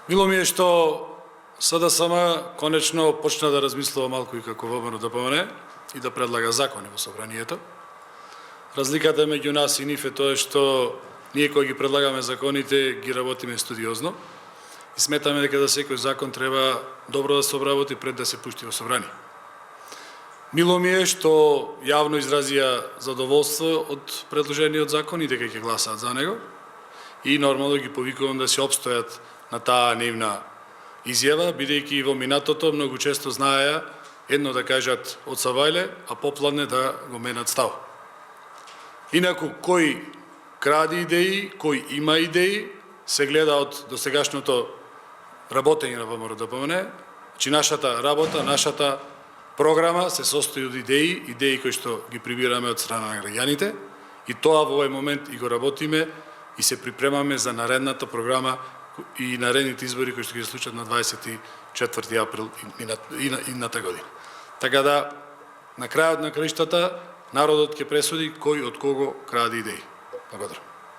Мило ми е што СДСМ конечно почна да размислува малку и како ВМРО-ДПМН и да предлага закони во собранието. Разликата меѓу нас и нив е тоа што ние кои ги предлагаме законите ги работиме студиозно и сметаме дека за секој закон треба добро да се обработи пред да се пушти во собрание. Мило ми е што јавно изразија задоволство од предложениот закон и дека ќе гласаат за него и нормално ги повикувам да се опстојат на таа нивна изјава, бидејќи во минатото многу често знаеа едно да кажат од Савајле, а попладне да го менат став. Инаку, кој кради идеи, кој има идеи, се гледа од досегашното работење на ВМРО-ДПМН, че нашата работа, нашата програма се состои од идеи кои што ги прибираме од страна на граѓаните и тоа во овој момент и го работиме и се припремаме за наредната програма и наредните избори кои што ги се случат на 24 април идната година. Така да, на крајот на краиштата, народот ќе пресуди кој од кого краде идеи. Благодарам.